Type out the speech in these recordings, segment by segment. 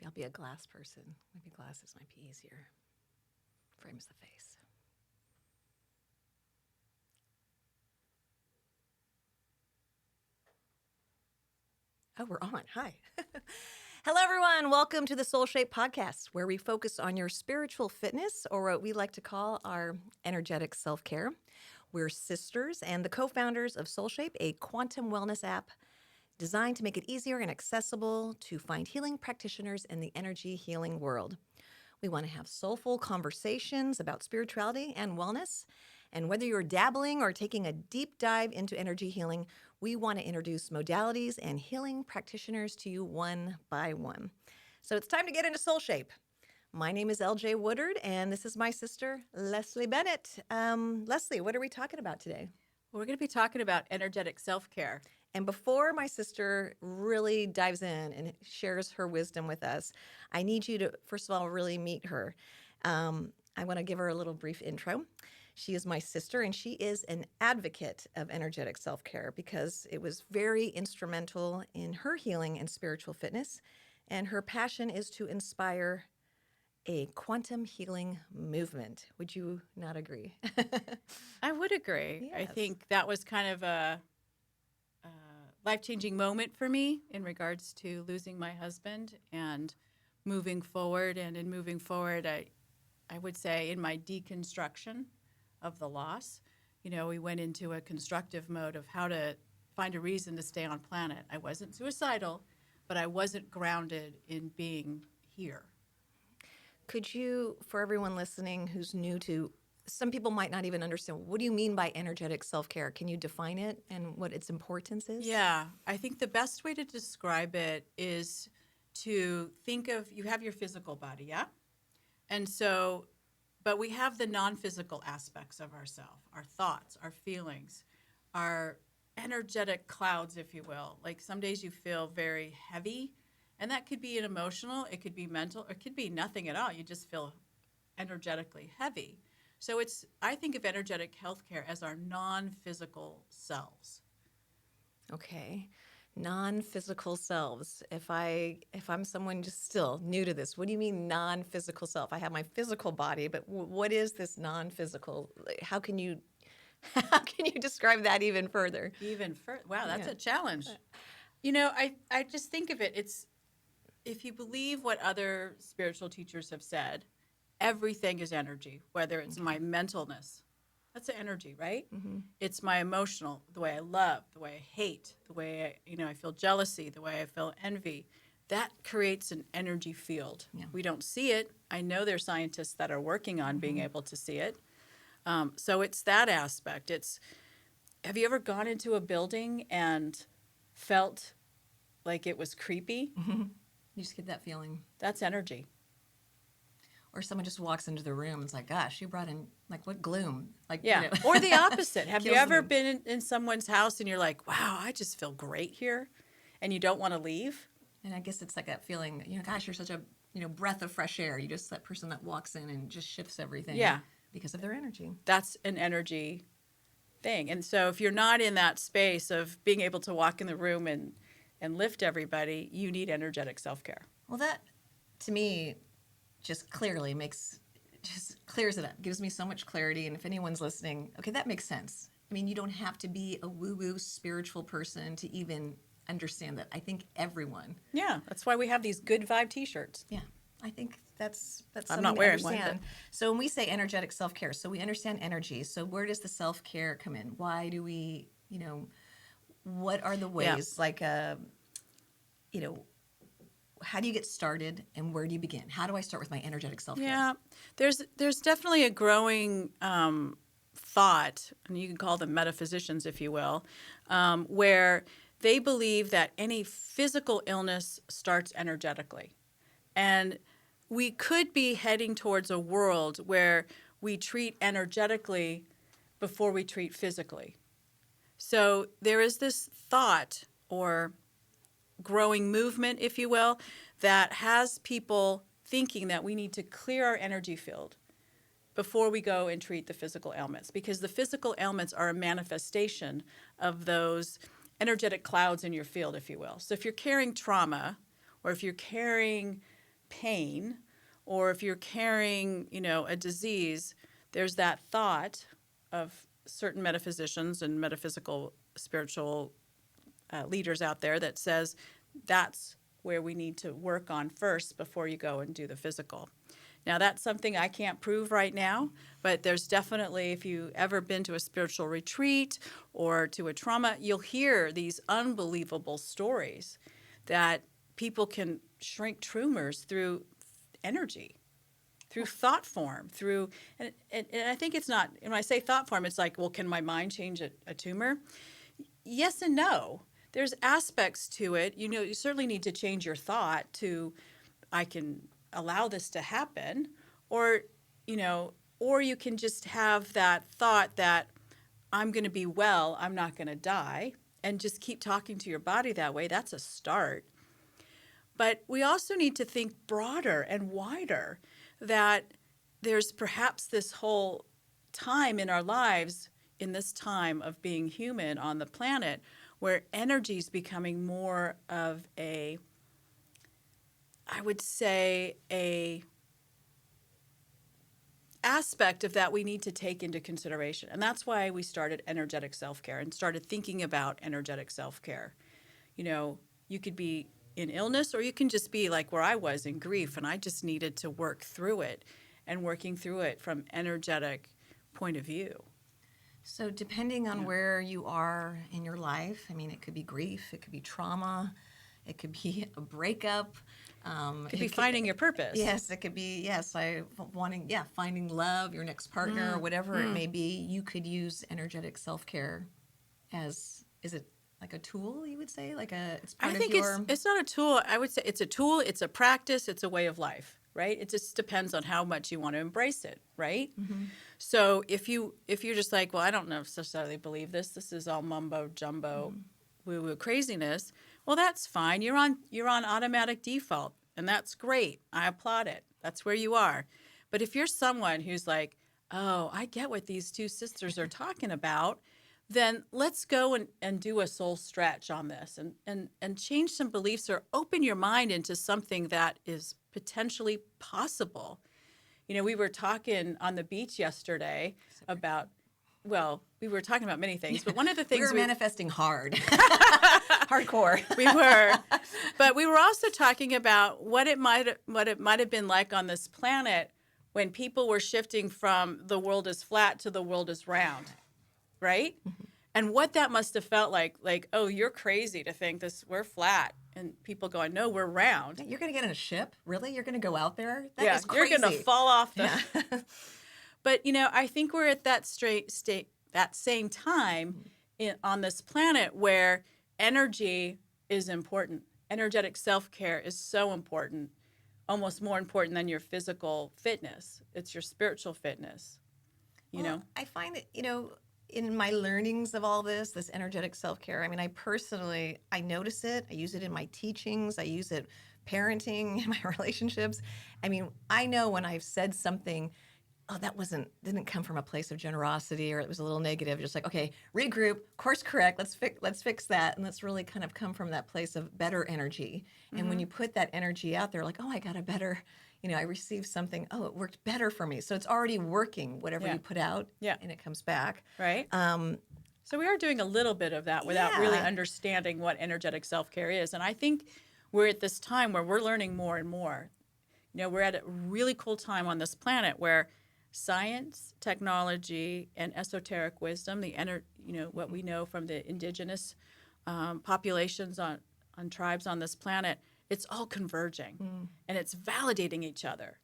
I'll be a glass person. Maybe glasses might be easier. Frames the face. Oh, we're on. Hi. Hello, everyone. Welcome to the SoulShape podcast, where we focus on your spiritual fitness, or what we like to call our energetic self-care. We're sisters and the co-founders of SoulShape, a quantum wellness app designed to make it easier and accessible to find healing practitioners in the energy healing world. We want to have soulful conversations about spirituality and wellness. And whether you're dabbling or taking a deep dive into energy healing, we want to introduce modalities and healing practitioners to you one by one. So it's time to get into SoulShape. My name is LJ Woodard, and this is my sister, Leslie Bennett. Leslie, what are we talking about today? We're going to be talking about energetic self-care. And before my sister really dives in and shares her wisdom with us, I need you to, first of all, really meet her. I want to give her a little brief intro. She is my sister, and she is an advocate of energetic self-care because it was very instrumental in her healing and spiritual fitness. And her passion is to inspire a quantum healing movement. Would you not agree? I would agree. I Yes. think that was kind of a life-changing moment for me in regards to losing my husband and moving forward. And in moving forward, I would say in my deconstruction of the loss, we went into a constructive mode of how to find a reason to stay on planet. I wasn't suicidal, but I wasn't grounded in being here. Could you, for everyone listening who's new to, some people might not even understand, what do you mean by energetic self-care? Can you define it and what its importance is? Yeah, I think the best way to describe it is to think of, you have your physical body, yeah? And so, but we have the non-physical aspects of ourselves, our thoughts, our feelings, our energetic clouds, if you will. Like some days you feel very heavy, and that could be an emotional, it could be mental, or it could be nothing at all. You just feel energetically heavy. So I think of energetic healthcare as our non-physical selves. Okay. Non-physical selves. If I'm someone just still new to this, what do you mean non-physical self? I have my physical body, but what is this non-physical? How can you describe that even further? Even further, wow, that's Yeah. a challenge. I just think of it, it's, if you believe what other spiritual teachers have said, everything is energy, whether it's my mentalness, that's an energy, right? Mm-hmm. It's my emotional, the way I love, the way I hate, the way I feel jealousy, the way I feel envy. That creates an energy field. Yeah. We don't see it. I know there's scientists that are working on being able to see it. So it's that aspect. Have you ever gone into a building and felt like it was creepy? Mm-hmm. You just get that feeling. That's energy. Or someone just walks into the room and it's like, gosh, you brought in, like, what gloom? Like, Yeah. Or the opposite. Have you Kills ever me. been in someone's house and you're like, wow, I just feel great here, and you don't want to leave? And I guess it's like that feeling, gosh, you're such a, breath of fresh air. You just that person that walks in and just shifts everything. Yeah. Because of their energy. That's an energy thing. And so if you're not in that space of being able to walk in the room and lift everybody, you need energetic self-care. Well, that, to me, just clears it up, gives me so much clarity. And if anyone's listening, okay, that makes sense. I mean, you don't have to be a woo-woo spiritual person to even understand that. I think everyone. Yeah, that's why we have these good vibe t-shirts. Yeah, I think that's I'm something not to wearing one, understand. So when we say energetic self-care, so we understand energy. So where does the self-care come in? Why do we, what are the ways? Like, how do you get started and where do you begin? How do I start with my energetic self-care? Yeah, there's definitely a growing thought, and you can call them metaphysicians, if you will, where they believe that any physical illness starts energetically. And we could be heading towards a world where we treat energetically before we treat physically. So there is this thought or growing movement, if you will, that has people thinking that we need to clear our energy field before we go and treat the physical ailments, because the physical ailments are a manifestation of those energetic clouds in your field, if you will. So if you're carrying trauma, or if you're carrying pain, or if you're carrying, a disease, there's that thought of certain metaphysicians and metaphysical spiritual leaders out there that says that's where we need to work on first before you go and do the physical. Now, that's something I can't prove right now, but there's definitely, if you've ever been to a spiritual retreat or to a trauma, you'll hear these unbelievable stories that people can shrink tumors through energy, through thought form, and I think it's not, when I say thought form, it's like, well, can my mind change a tumor? Yes and no. There's aspects to it. You certainly need to change your thought to, I can allow this to happen, or you can just have that thought that I'm going to be well, I'm not going to die, and just keep talking to your body that way. That's a start. But we also need to think broader and wider, that there's perhaps this whole time in our lives, in this time of being human on the planet, where energy is becoming more of a aspect of that we need to take into consideration. And that's why we started energetic self-care and started thinking about energetic self-care. You could be in illness, or you can just be like where I was in grief, and I just needed to work through it, and working through it from energetic point of view. So depending on where you are in your life, it could be grief, it could be trauma, it could be a breakup. It could be finding your purpose. Yes, it could be, finding love, your next partner, or whatever it may be. You could use energetic self-care is it like a tool, you would say? It's part I think of your... it's not a tool. I would say it's a tool, it's a practice, it's a way of life, right? It just depends on how much you want to embrace it, right? Mm-hmm. So if you're just like, well, I don't necessarily believe this is all mumbo jumbo, woo-woo craziness, well, that's fine. You're on automatic default, and that's great. I applaud it. That's where you are. But if you're someone who's like, oh, I get what these two sisters are talking about, then let's go and do a soul stretch on this, and change some beliefs, or open your mind into something that is potentially possible. We were talking on the beach yesterday about, well, we were talking about many things, but one of the things we were manifesting hard. Hardcore. We were. But we were also talking about what it might have been like on this planet when people were shifting from the world is flat to the world is round, right? Mm-hmm. And what that must have felt like, oh, you're crazy to think we're flat. And people going, no, we're round. You're going to get in a ship? Really? You're going to go out there? That is crazy. You're going to fall off the... Yeah. But, I think we're at that that same time on this planet where energy is important. Energetic self-care is so important, almost more important than your physical fitness. It's your spiritual fitness, I find that, in my learnings of all this energetic self-care, I notice it. I use it in my teachings. I use it parenting, in my relationships. I know when I've said something, oh, that didn't come from a place of generosity, or it was a little negative. Just like, okay, regroup, course correct, let's fix that. And let's really kind of come from that place of better energy. Mm-hmm. And when you put that energy out there, like, oh, I got a better, I received something, oh, it worked better for me. So it's already working, whatever you put out, and it comes back. Right. So we are doing a little bit of that without really understanding what energetic self-care is. And I think we're at this time where we're learning more and more. We're at a really cool time on this planet where science, technology, and esoteric wisdom, what we know from the indigenous populations on tribes on this planet, it's all converging, and it's validating each other,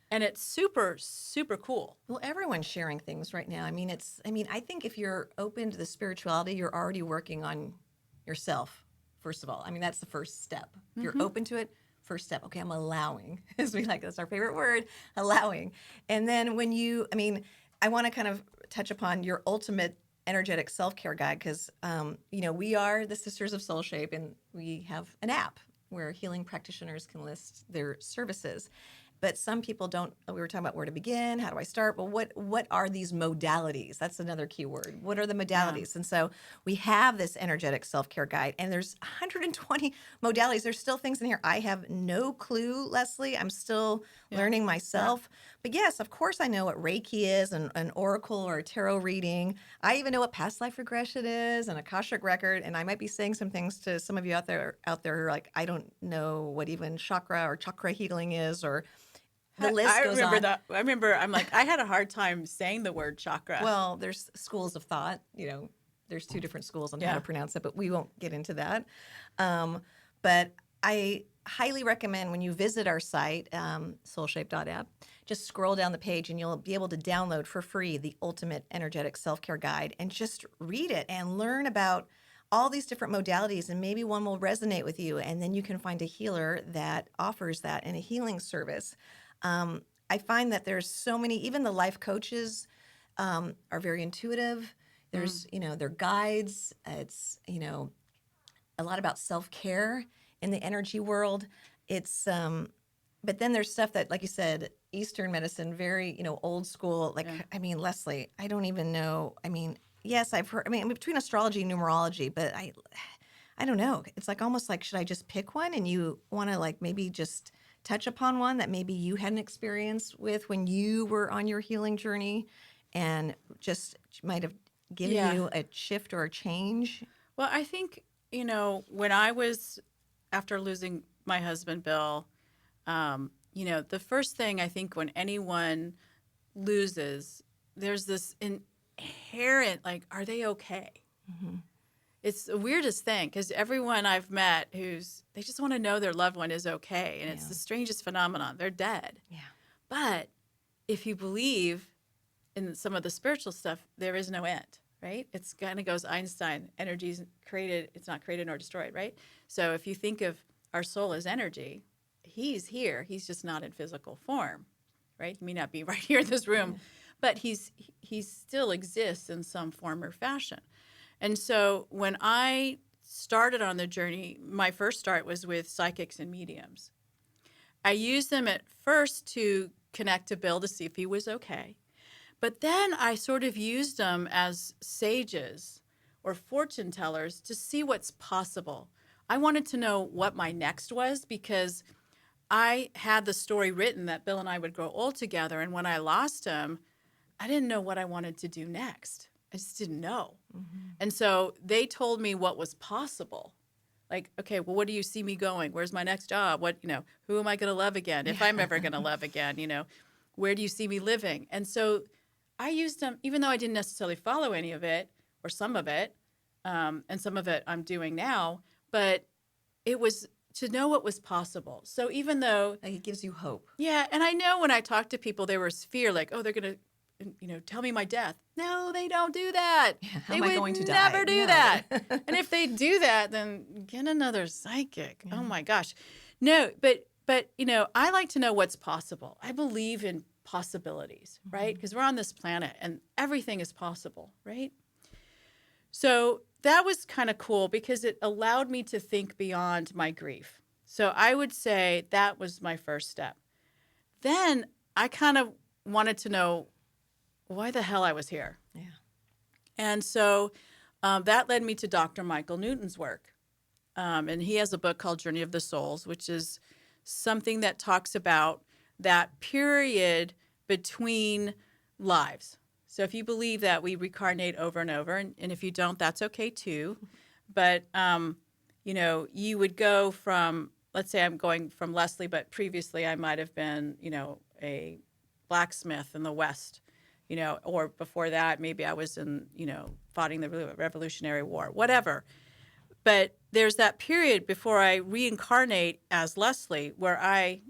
and it's super, super cool. Well, everyone's sharing things right now. I think if you're open to the spirituality, you're already working on yourself, first of all. That's the first step. If you're open to it, first step, okay, I'm allowing, that's our favorite word, allowing. And then when I want to kind of touch upon your ultimate energetic self-care guide, because, we are the Sisters of SoulShape, and we have an app where healing practitioners can list their services. But some people don't. We were talking about where to begin. How do I start? Well, what are these modalities? That's another key word. What are the Yeah. modalities? And so we have this energetic self-care guide, and there's 120 modalities. There's still things in here I have no clue, Leslie. I'm still Yeah. learning Yeah. myself. But yes, of course, I know what Reiki is, and an oracle or a tarot reading. I even know what past life regression is, and Akashic record. And I might be saying some things to some of you out there who are like, I don't know what even chakra or chakra healing is, or the list I goes remember on. that. I remember I'm like, I had a hard time saying the word chakra. Well, there's schools of thought. There's two different schools on how to Yeah. pronounce it, but we won't get into that. But I highly recommend when you visit our site, soulshape.app, just scroll down the page and you'll be able to download for free the Ultimate Energetic Self-Care Guide and just read it and learn about all these different modalities, and maybe one will resonate with you, and then you can find a healer that offers that in a healing service. I find that there's so many, even the life coaches are very intuitive. Mm. Their guides. It's, a lot about self-care in the energy world. It's, but then there's stuff that, like you said, Eastern medicine, very, old school. Like, Yeah. I mean, Leslie, I don't even know. I mean, yes, I've heard, between astrology and numerology, but I don't know. It's like almost like, should I just pick one? And you want to like maybe just touch upon one that maybe you had an experience with when you were on your healing journey and just might have given Yeah. you a shift or a change? Well, I think, when I was, after losing my husband, Bill, the first thing I think when anyone loses, there's this inherent, like, are they okay? Mm-hmm. It's the weirdest thing because everyone I've met they just want to know their loved one is okay. And it's Yeah. the strangest phenomenon. They're dead. Yeah. But if you believe in some of the spiritual stuff, there is no end, right? It's kind of goes Einstein, energy is created, it's not created nor destroyed, right? So if you think of our soul as energy, he's here, he's just not in physical form, right? He may not be right here in this room, but he still exists in some form or fashion. And so when I started on the journey, my first start was with psychics and mediums. I used them at first to connect to Bill to see if he was okay. But then I sort of used them as sages or fortune tellers to see what's possible. I wanted to know what my next was because I had the story written that Bill and I would grow old together. And when I lost him, I didn't know what I wanted to do next. I just didn't know. Mm-hmm. And so they told me what was possible. Like, okay, well, where do you see me going? Where's my next job? Who am I going to love again? If I'm ever going to love again, where do you see me living? And so I used them, even though I didn't necessarily follow any of it or some of it, and some of it I'm doing now, but it was to know what was possible. So even though, Like it gives you hope. yeah, and I know when I talk to people, there was fear, like, oh, they're going to, tell me my death. No, they don't do that. Yeah, how They am I would going to never die? do No. that. And if they do that, then get another psychic. Yeah. Oh my gosh. No, but I like to know what's possible. I believe in possibilities, right? Because we're on this planet and everything is possible, right? So that was kind of cool because it allowed me to think beyond my grief. So I would say that was my first step. Then I kind of wanted to know why the hell I was here. Yeah. And so that led me to Dr. Michael Newton's work. And he has a book called Journey of the Souls, which is something that talks about that period between lives. So if you believe that we reincarnate over and over, and if you don't, that's okay too. But, you would go from, let's say I'm going from Leslie, but previously I might have been, a blacksmith in the West, or before that, maybe I was in, fighting the Revolutionary War, whatever. But there's that period before I reincarnate as Leslie where I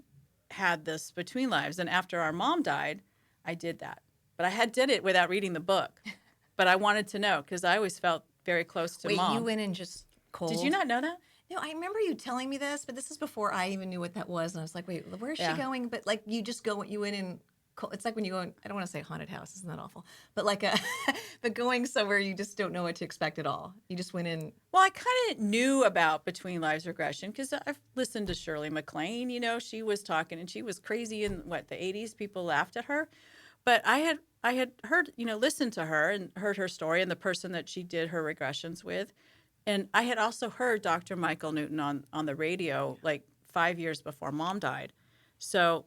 had this between lives. And after our mom died, I did that. But I did it without reading the book. But I wanted to know because I always felt very close to Wait, Mom. you went in just cold? Did you not know that? No, I remember you telling me this, but this is before I even knew what that was. And I was like, wait, where's Yeah. she going? But you just you went in it's like when you go in, I don't want to say haunted house, isn't that awful? But like a, but going somewhere you just don't know what to expect at all. You just went in. Well, I kind of knew about Between Lives Regression because I've listened to Shirley MacLaine. She was talking and she was crazy in the 80s. People laughed at her. But I had heard, listened to her and heard her story and the person that she did her regressions with. And I had also heard Dr. Michael Newton on the radio like 5 years before Mom died. So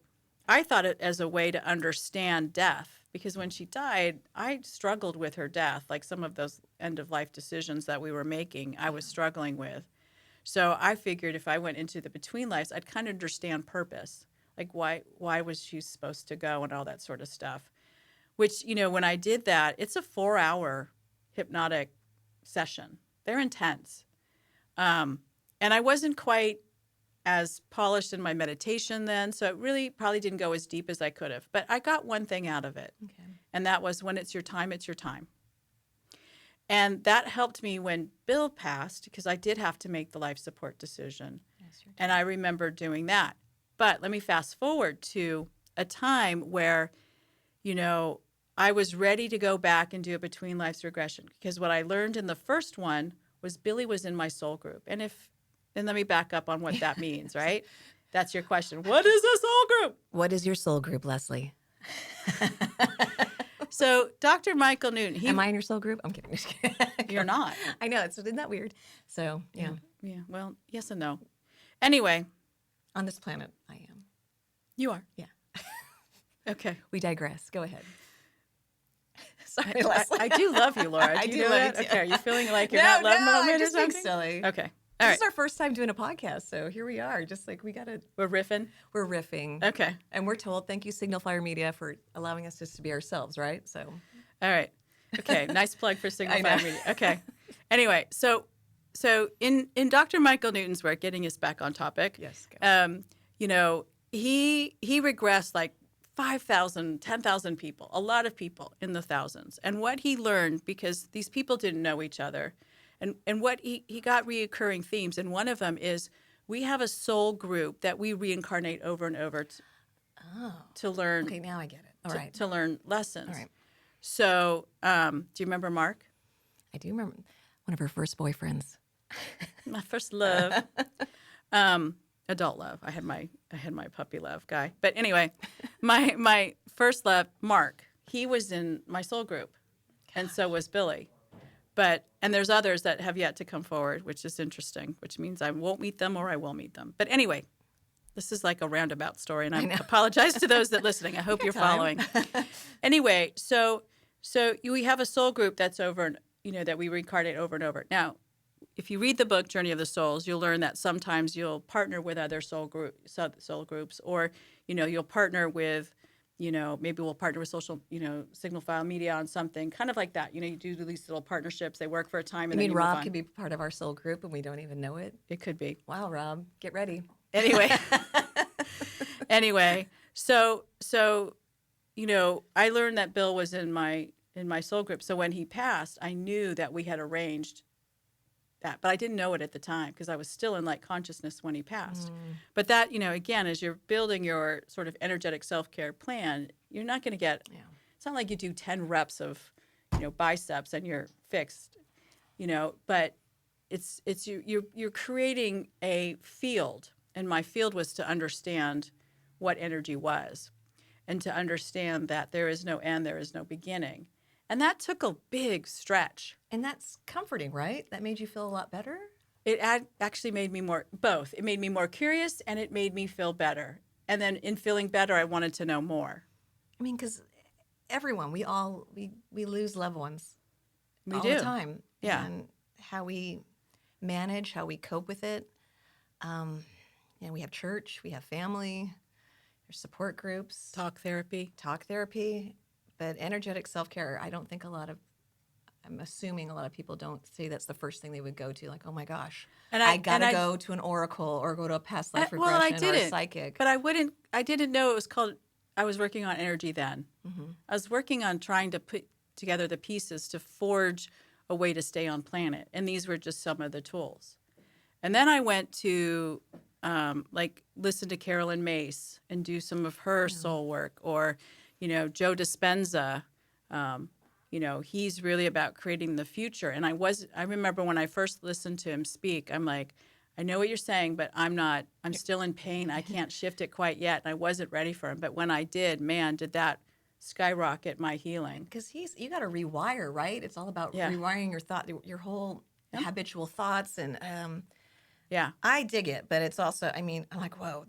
I thought it as a way to understand death because when she died, I struggled with her death. Like some of those end of life decisions that we were making, I was struggling with. So I figured if I went into the between lives, I'd kind of understand purpose. Like why was she supposed to go and all that sort of stuff. Which, when I did that, it's a 4-hour hypnotic session. They're intense. And I wasn't quite as polished in my meditation then, so it really probably didn't go as deep as I could have. But I got one thing out of it, and that was when it's your time, it's your time. And that helped me when Bill passed because I did have to make the life support decision. And I remember doing that. But let me fast forward to a time where, I was ready to go back and do a between lives regression because what I learned in the first one was Billy was in my soul group. And let me back up on what that means, right? That's your question. What is a soul group? What is your soul group, Leslie? So Dr. Michael Newton. Am I in your soul group? I'm kidding. Just kidding. You're not. I know. Isn't that weird? So, yeah. Yeah. Well, yes and no. Anyway. On this planet, I am. You are? Yeah. Okay. We digress. Go ahead. Sorry, Leslie. I do love you, Laura. I Do do you know love that? you too. Okay. Are you feeling like you're not loved moment I'm or just being something? silly. Okay. This is our first time doing a podcast, so here we are. Just like We're riffing? We're riffing. Okay. And we're told, thank you, Signal Fire Media, for allowing us just to be ourselves, right? So. All right. Okay. Nice plug for Signal I know. Fire Media. Okay. Anyway, so in Dr. Michael Newton's work, getting us back on topic. Yes. Go. He regressed like 5,000, 10,000 people, a lot of people in the thousands. And what he learned, because these people didn't know each other, and what he got reoccurring themes, and one of them is we have a soul group that we reincarnate over and over to learn. Okay, now I get it. All right. To learn lessons. All right. So, do you remember Mark? I do remember one of her first boyfriends. My first love. Adult love. I had my puppy love guy. But anyway, my first love, Mark, he was in my soul group. And so was Billy. And there's others that have yet to come forward, which is interesting, which means I won't meet them or I will meet them. But anyway, this is like a roundabout story, and I apologize to those that are listening. I hope you're following. Anyway, so we have a soul group that's over, that we reincarnate over and over. Now, if you read the book Journey of the Souls, you'll learn that sometimes you'll partner with other soul groups, or you'll partner with, maybe we'll partner with Signal File Media on something, kind of like that. You do these little partnerships. They work for a time, and You then mean you move Rob on. could be part of our soul group and we don't even know it? It could be. Wow, Rob, get ready. Anyway, so I learned that Bill was in my soul group. So when he passed, I knew that we had arranged that, but I didn't know it at the time because I was still in light consciousness when he passed. But that, again, as you're building your sort of energetic self-care plan, you're not going to get. Yeah. It's not like you do 10 reps of, biceps and you're fixed, But it's you're creating a field, and my field was to understand what energy was, and to understand that there is no end, there is no beginning. And that took a big stretch. And that's comforting, right? That made you feel a lot better? It actually made me both. It made me more curious, and it made me feel better. And then in feeling better, I wanted to know more. I mean, because everyone, we lose loved ones We all do. the time. Yeah. And how we manage, how we cope with it. We have church, we have family, there's support groups. Talk therapy. But energetic self-care, I'm assuming a lot of people don't say that's the first thing they would go to, like, oh my gosh, I gotta go to an oracle or go to a past life regression or a psychic. But I didn't know it was called, I was working on energy then. Mm-hmm. I was working on trying to put together the pieces to forge a way to stay on planet. And these were just some of the tools. And then I went to listen to Carolyn Mace and do some of her soul work, or, Joe Dispenza, he's really about creating the future. And I remember when I first listened to him speak, I'm like, I know what you're saying, but I'm still in pain. I can't shift it quite yet. And I wasn't ready for him. But when I did, man, did that skyrocket my healing. Because you got to rewire, right? It's all about Yeah. rewiring your thought, your whole habitual thoughts. And Yeah. I dig it, but it's also, I mean, I'm like, whoa,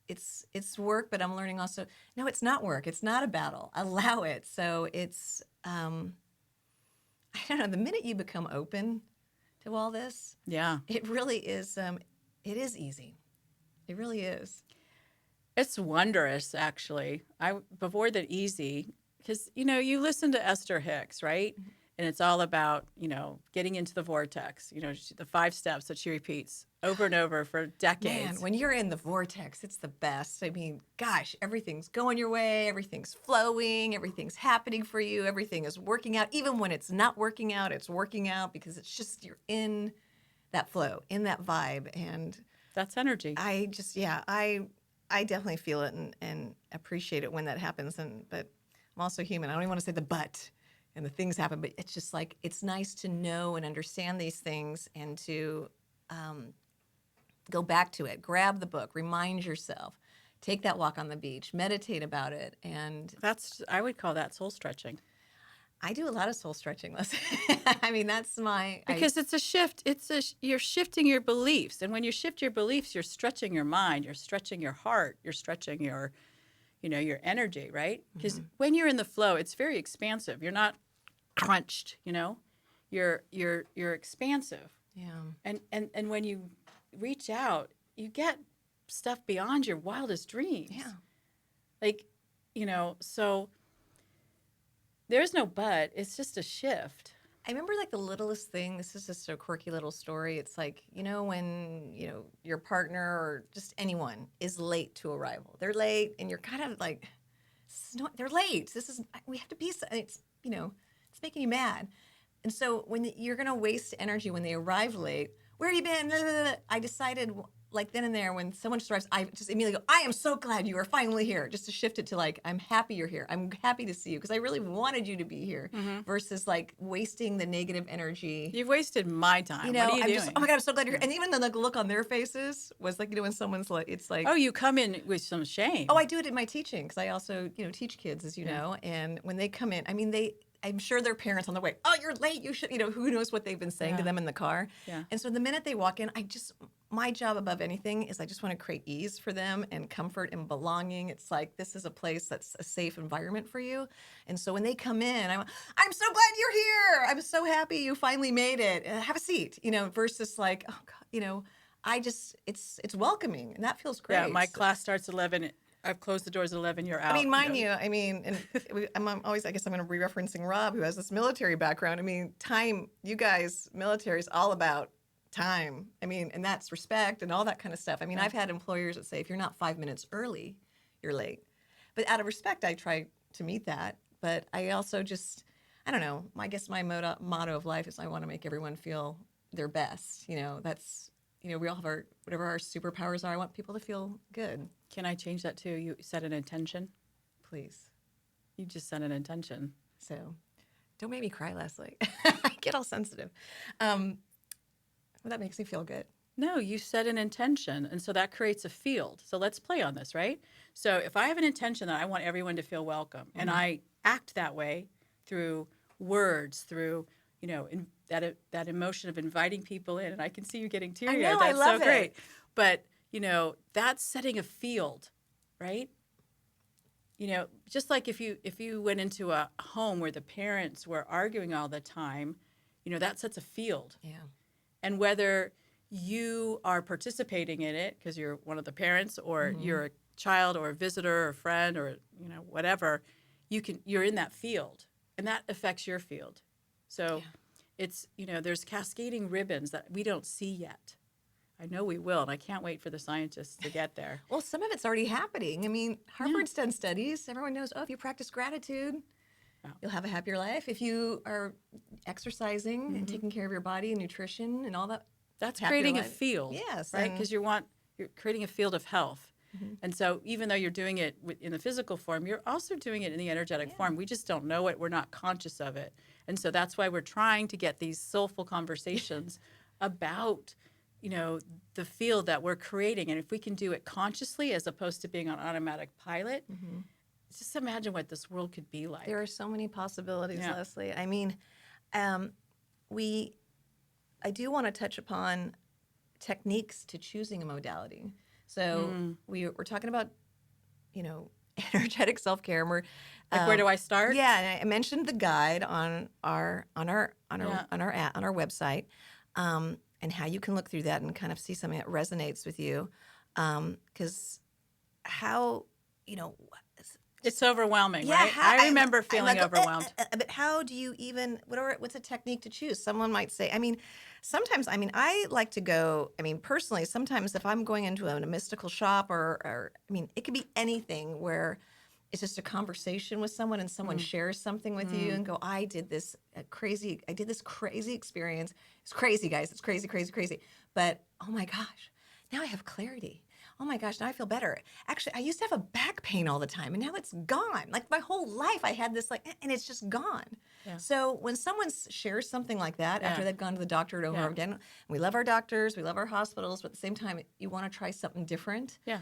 it's work, but I'm learning also, no, it's not work. It's not a battle. Allow it. So it's, I don't know, the minute you become open to all this, Yeah. it really is, it is easy. It really is. It's wondrous, actually. Before the easy, because, you listen to Esther Hicks, right? And it's all about, getting into the vortex, the 5 steps that she repeats over and over for decades. Man, when you're in the vortex, it's the best. I mean, gosh, everything's going your way, everything's flowing, everything's happening for you, everything is working out. Even when it's not working out, it's working out because it's just you're in that flow, in that vibe. And that's energy. I just, I definitely feel it and appreciate it when that happens. But I'm also human. I don't even want to say the but and the things happen, but it's just like, it's nice to know and understand these things and to go back to it, grab the book, remind yourself, take that walk on the beach, meditate about it. And I would call that soul stretching. I do a lot of soul stretching. I mean, that's because it's a shift. You're shifting your beliefs. And when you shift your beliefs, you're stretching your mind, you're stretching your heart, you're stretching your energy, right? Because when you're in the flow, it's very expansive. You're not crunched, you're expansive. Yeah. And when you reach out, you get stuff beyond your wildest dreams. Yeah. Like, so there's no but, it's just a shift. I remember like the littlest thing. This is just a quirky little story. It's like, when, your partner or just anyone is late to arrival. They're late and you're kind of like, they're late. We have to be, it's making you mad. And so when you're going to waste energy when they arrive late, where have you been? Blah, blah, blah. I decided like then and there when someone just arrives, I just immediately go, I am so glad you are finally here. Just to shift it to like, I'm happy you're here. I'm happy to see you because I really wanted you to be here versus like wasting the negative energy. You've wasted my time. What are you doing? Oh my God, I'm so glad you're here. And even the like, look on their faces was like, when someone's like, it's like. Oh, you come in with some shame. Oh, I do it in my teaching because I also, teach kids, as you know. And when they come in, I mean, I'm sure their parents on the way, oh, you're late. You should, who knows what they've been saying to them in the car. Yeah. And so the minute they walk in, my job above anything is I just want to create ease for them and comfort and belonging. It's like, this is a place that's a safe environment for you. And so when they come in, I'm so glad you're here. I'm so happy you finally made it. Have a seat, versus like, oh God, it's welcoming and that feels great. Yeah, my class starts at 11. I've closed the doors at 11. You're out. I mean, mind you, and I'm always, I guess I'm going to be referencing Rob, who has this military background. I mean, time, you guys, military is all about time. I mean, and that's respect and all that kind of stuff. I mean, I've had employers that say, if you're not 5 minutes early, you're late. But out of respect, I try to meet that. But I also I don't know, I guess my motto of life is I want to make everyone feel their best. That's, we all have whatever our superpowers are. I want people to feel good. Can I change that too? You set an intention? Please. You just set an intention. So don't make me cry, Leslie. I get all sensitive. Well, that makes me feel good. No, you set an intention. And so that creates a field. So let's play on this, right? So if I have an intention that I want everyone to feel welcome, and I act that way through words, through, that emotion of inviting people in, and I can see you getting teary-eyed. I know, That's I love so great. it. But, that's setting a field, right? Just like if you went into a home where the parents were arguing all the time, that sets a field. Yeah. And whether you are participating in it because you're one of the parents or you're a child or a visitor or a friend or, whatever, you're in that field and that affects your field. So it's, there's cascading ribbons that we don't see yet. I know we will, and I can't wait for the scientists to get there. Well, some of it's already happening. I mean, Harvard's done studies. Everyone knows, if you practice gratitude, you'll have a happier life. If you are exercising and taking care of your body and nutrition and all that. That's creating a life. field. Yes. Right? Because you're creating a field of health. And so even though you're doing it in the physical form, you're also doing it in the energetic form. We just don't know it. We're not conscious of it. And so that's why we're trying to get these soulful conversations about, the field that we're creating. And if we can do it consciously as opposed to being on automatic pilot, just imagine what this world could be like. There are so many possibilities, Leslie. I mean, I do want to touch upon techniques to choosing a modality. So we're talking about, energetic self-care. And we're where do I start? Yeah, and I mentioned the guide on our website, and how you can look through that and kind of see something that resonates with you, because it's overwhelming, right? I remember feeling overwhelmed. But how do you even, what's a technique to choose? Someone might say, sometimes, I like to go, personally, sometimes if I'm going into a mystical shop or it could be anything where it's just a conversation with someone and someone shares something with you and go, I did this crazy experience. It's crazy, guys. It's crazy, crazy, crazy. But, oh my gosh, now I have clarity. Oh my gosh, now I feel better. Actually, I used to have a back pain all the time, and now it's gone. Like my whole life, I had this and it's just gone. Yeah. So when someone shares something like that after they've gone to the doctor over again, and we love our doctors, we love our hospitals, but at the same time, you want to try something different. Yeah.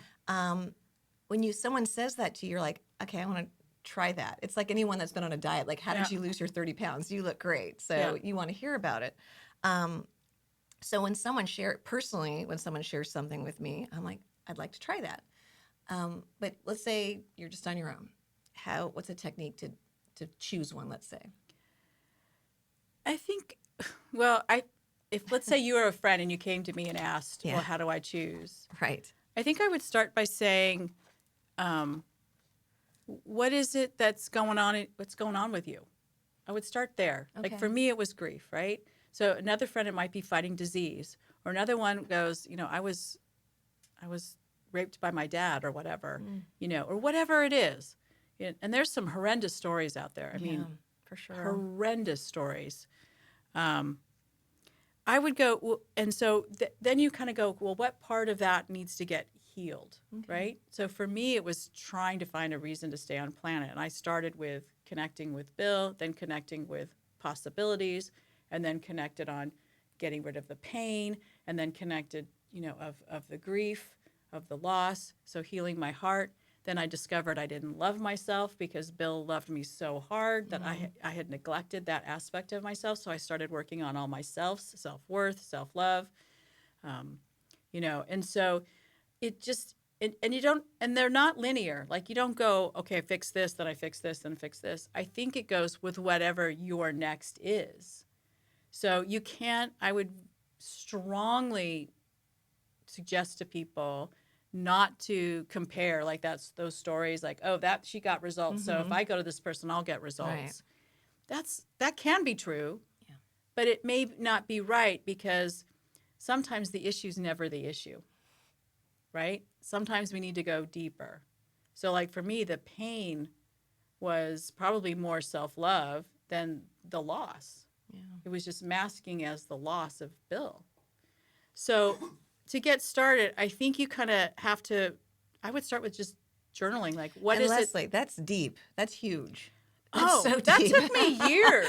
When someone says that to you, you're like, okay, I want to try that. It's like anyone that's been on a diet. Like, how did you lose your 30 pounds? You look great. So you want to hear about it. So when someone shares something with me, I'm like, I'd like to try that. But let's say you're just on your own. What's a technique to choose one, let's say? I think, if let's say you were a friend and you came to me and asked, well, how do I choose? Right. I think I would start by saying, what is it that's going on? What's going on with you? I would start there. Okay. Like for me, it was grief, right? So another friend, it might be fighting disease, or another one goes, I was raped by my dad or whatever, or whatever it is. And there's some horrendous stories out there. I mean, for sure. Horrendous stories. I would go, and so then you kind of go, well, what part of that needs to get healed, right? So for me, it was trying to find a reason to stay on planet. And I started with connecting with Bill, then connecting with possibilities, and then connected on getting rid of the pain, and then connected, of the grief, of the loss, so healing my heart. Then I discovered I didn't love myself because Bill loved me so hard that I had neglected that aspect of myself. So I started working on all my self-worth, self-love, and so it just, and you don't, and they're not linear. Like you don't go, okay, I fix this, then I fix this, then fix this. I think it goes with whatever your next is. So I would strongly suggest to people not to compare like those stories like, oh, that she got results. So if I go to this person, I'll get results. Right. That can be true, but it may not be right because sometimes the issue is never the issue, right? Sometimes we need to go deeper. So like for me, the pain was probably more self-love than the loss. Yeah. It was just masking as the loss of Bill. So to get started, I think you kind of have to, I would start with just journaling. Like, what is Leslie, it? That's deep. That's huge. That's so deep. That took me years.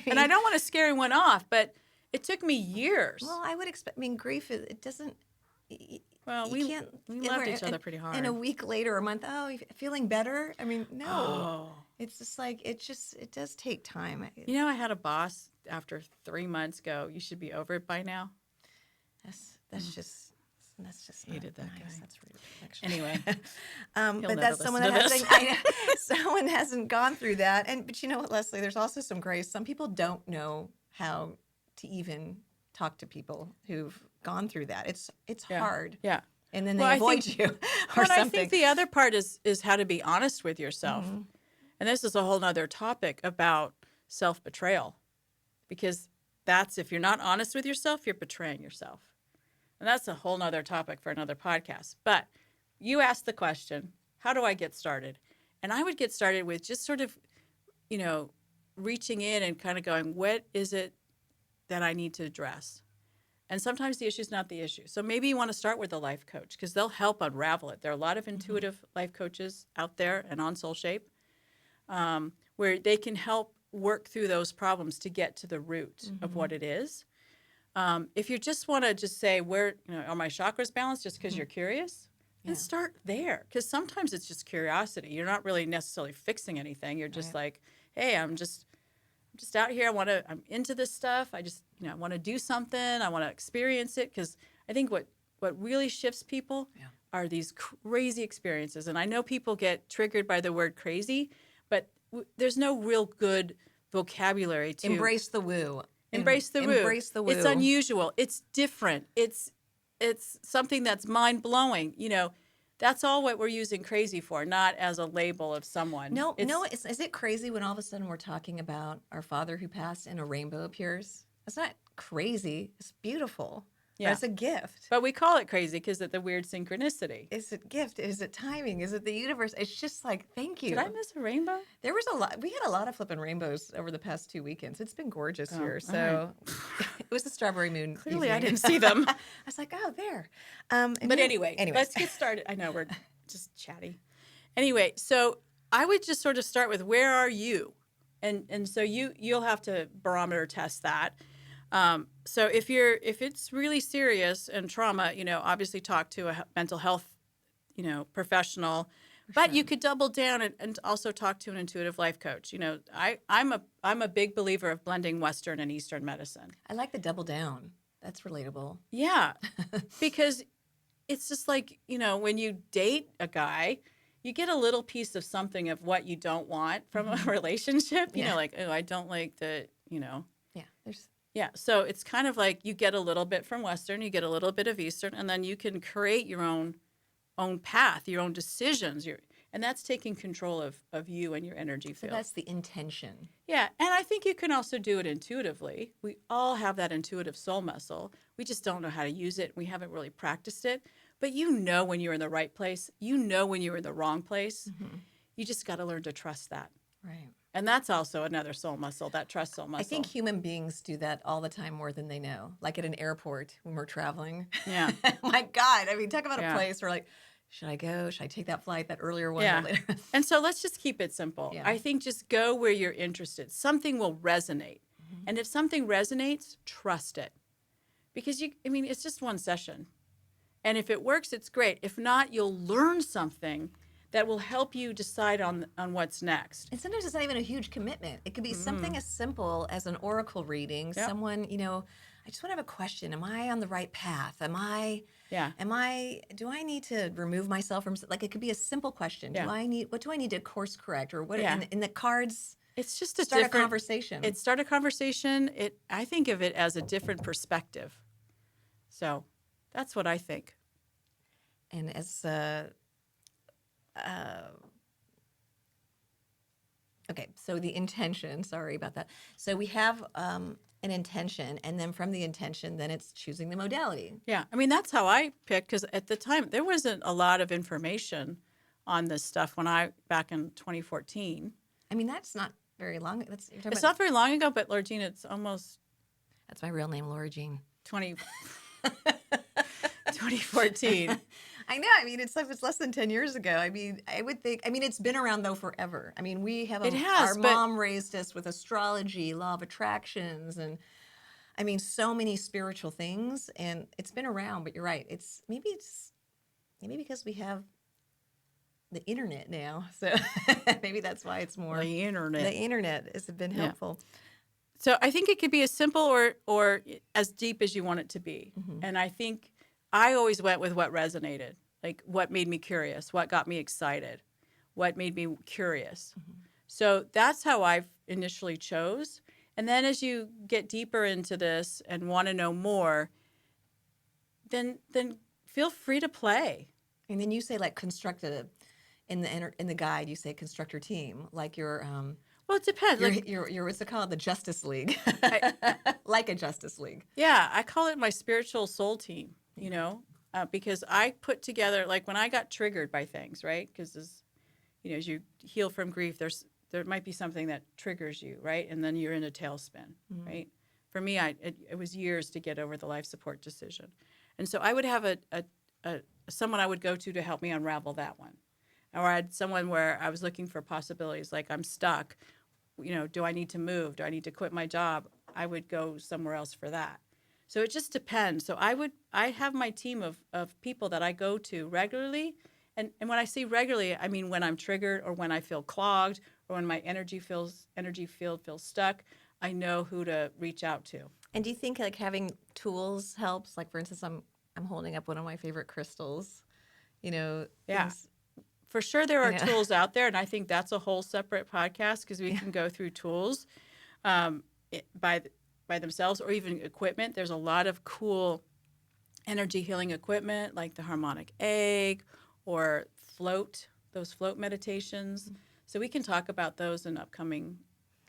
And I don't want to scare anyone off, but it took me years. Well, I would expect, grief, it doesn't, well, we loved each other pretty hard. And a week later, a month, feeling better? No. Oh. It's just like, it does take time. I had a boss after 3 months go, you should be over it by now. That's just hated that nice. guy. That's rude, actually. Anyway, but that's someone someone hasn't gone through that. But you know what, Leslie? There's also some grace. Some people don't know how to even talk to people who've gone through that. It's hard. Yeah. And then they avoid you or something. I think the other part is how to be honest with yourself. Mm-hmm. And this is a whole nother topic about self-betrayal, because that's, if you're not honest with yourself, you're betraying yourself. And that's a whole nother topic for another podcast. But you asked the question, how do I get started? And I would get started with just sort of, reaching in and kind of going, what is it that I need to address? And sometimes the issue is not the issue. So maybe you want to start with a life coach because they'll help unravel it. There are a lot of intuitive life coaches out there and on SoulShape where they can help work through those problems to get to the root of what it is. If you just want to just say, where, are my chakras balanced just because you're curious? And start there, because sometimes it's just curiosity. You're not really necessarily fixing anything. You're just like, hey, I'm just out here. I'm into this stuff. I just, I want to do something. I want to experience it, because I think what really shifts people are these crazy experiences. And I know people get triggered by the word crazy, but there's no real good vocabulary to embrace the woo. Embrace the woo. Embrace the woo. It's unusual. It's different. It's something that's mind-blowing. That's all what we're using crazy for, not as a label of someone. No, is it crazy when all of a sudden we're talking about our father who passed and a rainbow appears? It's not crazy. It's beautiful. Yeah. It's a gift. But we call it crazy because of the weird synchronicity. Is it gift? Is it timing? Is it the universe? It's just like, thank you. Did I miss a rainbow? There was a lot. We had a lot of flipping rainbows over the past 2 weekends. It's been gorgeous here. So it was the strawberry moon. Clearly, evening. I didn't see them. I was like, oh, there. But anyway, let's get started. I know we're just chatty. Anyway, so I would just sort of start with, where are you? And so you'll have to barometer test that. So if it's really serious and trauma, obviously talk to a mental health, professional, but you could double down and also talk to an intuitive life coach. I'm a big believer of blending Western and Eastern medicine. I like the double down. That's relatable. Yeah, because it's just like, when you date a guy, you get a little piece of something of what you don't want from a relationship. Like, oh, I don't like the, Yeah, so it's kind of like you get a little bit from Western, you get a little bit of Eastern, and then you can create your own path, your own decisions. And that's taking control of you and your energy field. So that's the intention. Yeah, and I think you can also do it intuitively. We all have that intuitive soul muscle. We just don't know how to use it. We haven't really practiced it. But when you're in the right place. When you're in the wrong place. Mm-hmm. You just got to learn to trust that. Right. And that's also another soul muscle, that trust soul muscle. I think human beings do that all the time more than they know. Like at an airport when we're traveling. Yeah. Oh my God. I mean, talk about a place where like, should I go? Should I take that flight, that earlier one? Yeah. And so let's just keep it simple. Yeah. I think just go where you're interested. Something will resonate. Mm-hmm. And if something resonates, trust it. Because it's just one session. And if it works, it's great. If not, you'll learn something that will help you decide on what's next. And sometimes it's not even a huge commitment. It could be something as simple as an oracle reading. Yep. Someone, I just want to have a question. Am I on the right path? Do I need to remove myself from, like, it could be a simple question. Yeah. What do I need to course correct? Or what in the cards? It's just start a conversation. Start a conversation. I think of it as a different perspective. So that's what I think. And as okay, so the intention, sorry about that. So we have an intention, and then from the intention, then it's choosing the modality. Yeah, that's how I picked, because at the time, there wasn't a lot of information on this stuff back in 2014. That's not very long. It's not very long ago, but Laura Jean, it's almost... That's my real name, Laura Jean. 2014. I know. It's less than 10 years ago. I would think. It's been around though forever. We have. Our mom raised us with astrology, law of attractions, and so many spiritual things, and it's been around. But you're right. It's maybe because we have the internet now, so maybe that's why it's more the internet. The internet has been helpful. Yeah. So I think it could be as simple or as deep as you want it to be, and I think. I always went with what resonated, like what made me curious, what got me excited, what made me curious. Mm-hmm. So that's how I initially chose. And then as you get deeper into this and want to know more, then feel free to play. And then you say like construct in the guide, you say construct your team, like your well, it depends. Your what's it called? The Justice League, like a Justice League. Yeah, I call it my spiritual soul team. Because I put together, like when I got triggered by things, right? Because as you heal from grief, there might be something that triggers you, right? And then you're in a tailspin, right? For me, it was years to get over the life support decision. And so I would have someone I would go to help me unravel that one. Or I had someone where I was looking for possibilities, like I'm stuck. Do I need to move? Do I need to quit my job? I would go somewhere else for that. So it just depends. So I have my team of people that I go to regularly. And when I say regularly, I mean when I'm triggered or when I feel clogged or when my energy field feels stuck, I know who to reach out to. And do you think like having tools helps? Like for instance, I'm holding up one of my favorite crystals. Yeah. Things, For sure, there are tools out there, and I think that's a whole separate podcast because we can go through tools by themselves or even equipment. There's a lot of cool energy healing equipment like the harmonic egg or those float meditations. Mm-hmm. So we can talk about those in upcoming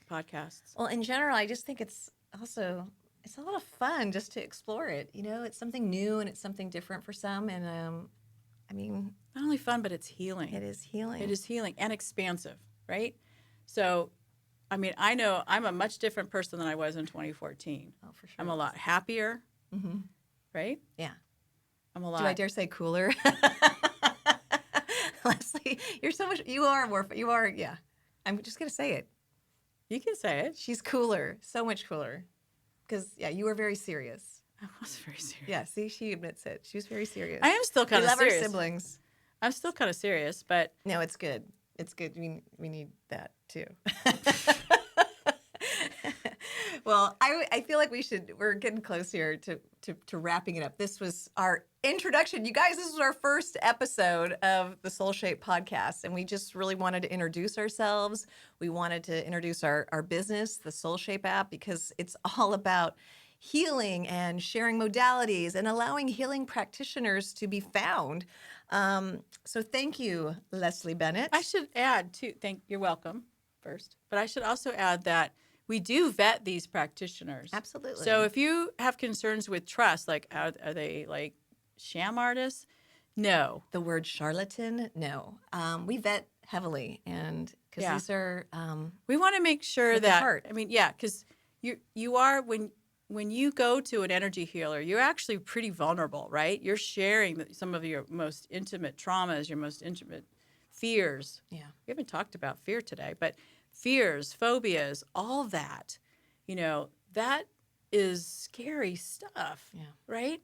podcasts. Well, in general, I just think it's a lot of fun just to explore it. It's something new and it's something different for some, and not only fun, but it's healing. It is healing. It is healing and expansive, right? So, I know I'm a much different person than I was in 2014. Oh, for sure. I'm a lot happier, right? Yeah. I'm a lot. Do I dare say cooler? Leslie, you are, yeah. I'm just going to say it. You can say it. She's cooler, so much cooler. Because, you were very serious. I was very serious. Yeah, see, she admits it. She was very serious. I am still kind of serious. We love our siblings. I'm still kind of serious, but... No, it's good. It's good. We need that, too. Well, I feel like we're getting close here to wrapping it up. This was our introduction. You guys, this was our first episode of the SoulShape podcast, and we just really wanted to introduce ourselves. We wanted to introduce our business, the SoulShape app, because it's all about healing and sharing modalities and allowing healing practitioners to be found. So thank you, Leslie Bennett. I should add, too, you're welcome first, but I should also add that we do vet these practitioners. Absolutely. So if you have concerns with trust, like are they like sham artists? No. The word charlatan? No. We vet heavily, and because these are... we want to make sure that... heart. Because you are... When you go to an energy healer, you're actually pretty vulnerable, right? You're sharing some of your most intimate traumas, your most intimate fears. Yeah. We haven't talked about fear today, but fears, phobias, all that, that is scary stuff, right?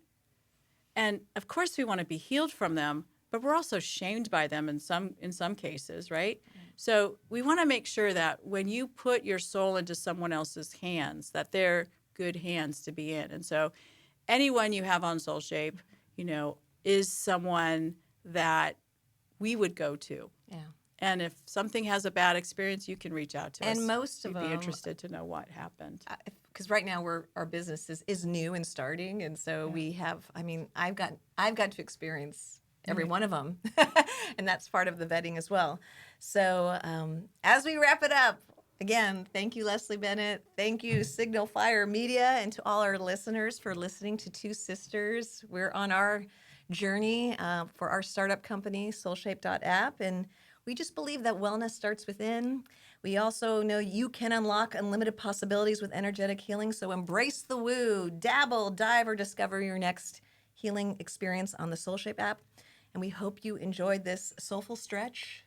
And of course we want to be healed from them, but we're also shamed by them in some cases, right? So we want to make sure that when you put your soul into someone else's hands, that they're good hands to be in. And so anyone you have on SoulShape, is someone that we would go to. Yeah. And if something has a bad experience, you can reach out to us. And most of them... We'd be interested to know what happened. Because right now our business is new and starting. And so we have, I've got to experience every one of them. And that's part of the vetting as well. So as we wrap it up, again, thank you, Leslie Bennett. Thank you, Signal Fire Media, and to all our listeners for listening to Two Sisters. We're on our journey for our startup company, SoulShape.app, and we just believe that wellness starts within. We also know you can unlock unlimited possibilities with energetic healing, so embrace the woo, dabble, dive, or discover your next healing experience on the SoulShape app. And we hope you enjoyed this soulful stretch.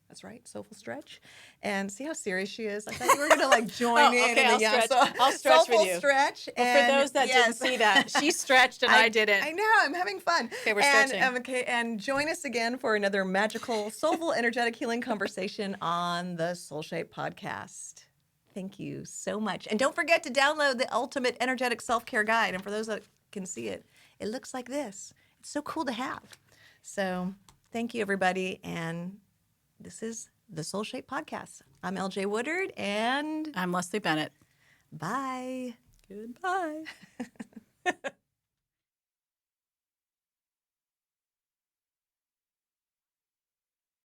That's right, soulful stretch. And see how serious she is? I thought you were going to join in. Okay, I'll stretch with you. Stretch. Well, for those that didn't see that, she stretched and I didn't. I know, I'm having fun. Okay, we're stretching. And join us again for another magical, soulful, energetic healing conversation on the SoulShape podcast. Thank you so much. And don't forget to download the Ultimate Energetic Self-Care Guide. And for those that can see it, it looks like this. It's so cool to have. So thank you, everybody. And this is the SoulShape podcast. I'm LJ Woodard, and I'm Leslie Bennett. Bye. Goodbye.